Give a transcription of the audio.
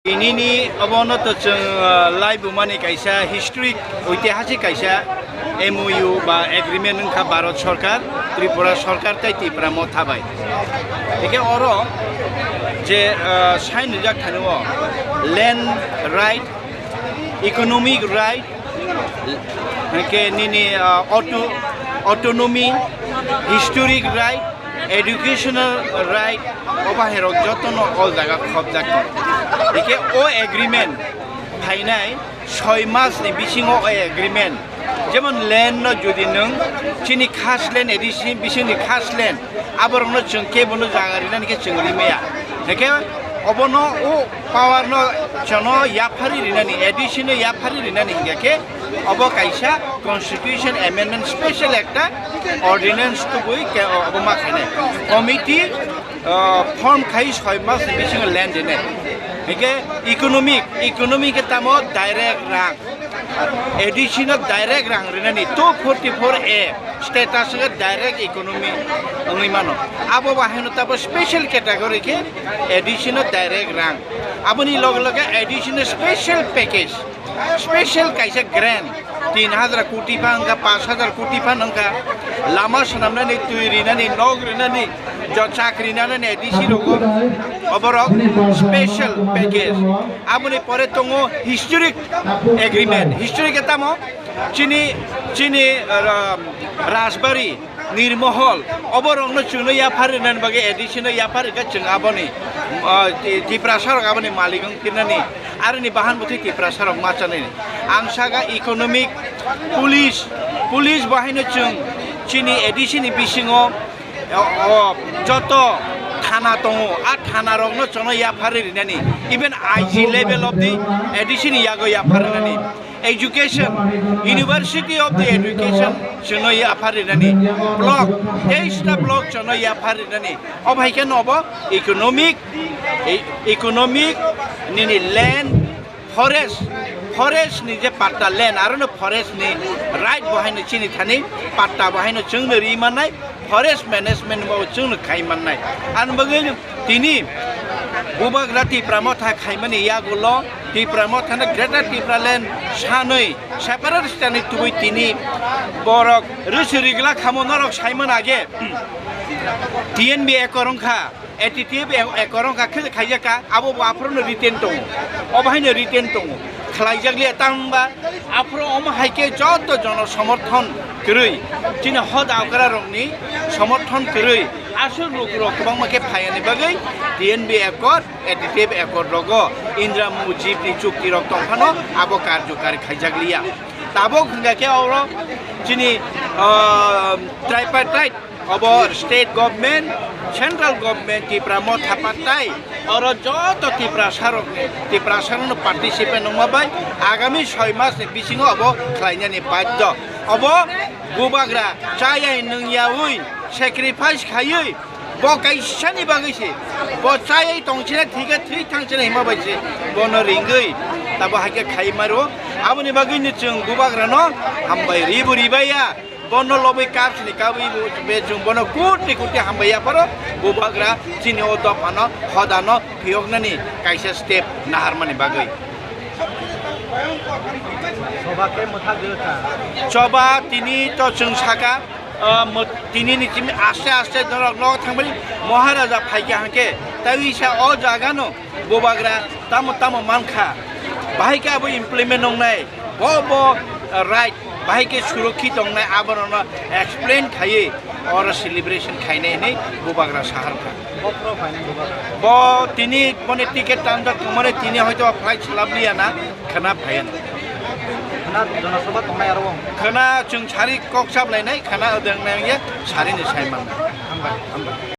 Ini abono to live bumani kaisa historic ঐতিহাসিক kaisa MOU বা agreement nungkha Bharat Sarkar Tripura Sarkar tai Tripura mo thabai eke oro je sign rijak thaniwo land right economic right ke nini autonomy historic right educational right obaherok jotono all jaga khobjak eke o agreement phainai 6 মাস ni bisingo o agreement যেমন land যদি নং চিনি খাস land ADC বিসিনি খাস land আবরণ চংকে বনো জাগারিনা নিকে চংরি মেয়া দেখে অবন ও পাওয়ার ন চন ইয়াফারি রিনানি এডিশন ইয়াফারি রিনানি গেকে অব কাইসা কনস্টিটিউশন অ্যামেন্ডমেন্ট স্পেশাল একটা অর্ডিন্যান্স তো বই অবমা খানে কমিটি ফর্ম খাই 6 মাস বিসিং ল্যান্ড এনে একে ইকোনমিক তামো ডাইরেক্ট রাং additional direct rang rinani 244A status direct economy only mano abo bahino tabo special category ke additional direct rang aboni log additional special package special kaisa grant 3000 কোটি পাঙ্গা 5000 কোটি পাঙ্গা lama sanamnani tui rinani nog rinani jo chakri nani edisi rogo oborok special package aboni pore tongo historic agreement historic etamo chini Rajbari Nirmohol oborong chuno ya parinan bagi additional ya parika chung aboni Tripura aboni maligong kinani arni bahan buti Tripura macane angsaga economic police bahino chung chini addition bisingo joto thana tongo a thana rogno chono ya pharinani even IG level of the addition yago ya pharinani education university of the education chono ya pharinani block esta block chono ya pharinani obhaike nobo economic nini land forest ni je patta land arono forest ni right bahino chini thani patta bahino chungno rimanai forest management ba chung khai mannai an bagai tini bubagra Tripura mo tha khaimani yagulo Tripura mo thana greater Tripura land sanoi separate stani tubui tini borok rusirigla khamonarok saimon age TNB ekorongkha ATTF ekorongkha khaijaka abo afrono retain tong obahaino retain tong khlaijagli tangba afro om haike joto jon সমর্থন করই চিনি হদ আগ্রা রংনি সমর্থন করই আসল লোকরক বাংমাকে ফায়ানি বাগৈ TNB acre ATTF acre রগ ইন্দ্রা মুজিব নি চুক্তি rock তংফানো আবো কার্যকারী খাইজাগলিয়া তাবো খঙ্গাকে অর চিনি ট্রাইপার্টাইট অবর state government central government Tripura mo thapatai oro joto Tripura sarno participate nongmabai agami 6 মাস bisingo abo khlainani badyo abo bubagra chayai nungyaui sacrifice khayui bo kaisani bagise bo chayai tongchina thiga thri thangchina himabaise bono ringui tabo hake khaimaro aboni bagini chung bubagra no hambai ribaya bono lobai kaps ni kawi bejung bono kuti hambaya paro bubagra chini odo pano hodano phiognani kaisa step naharmani bagai sobake motha jeta choba tini to chung saka tini ni chimi aste dorok no thangbai maharaja phaike hanke taisa o jaga no bubagra tamo mankha bahika bo implement nongnai bo right bahike সুরক্ষিত নয় আবরণ explain খাইয়ে और celebration खाइने नै बुबाग्रा शहर का बो तिनी मने टिकेट टान्दा मने तिनी हयतो फ्लाइट लाबलिया ना खाना फायन खाना जनसभा तंनाय आरो खाना जों सारि कक साबलायनाय खाना ओदोंनाय सारिनि सायमान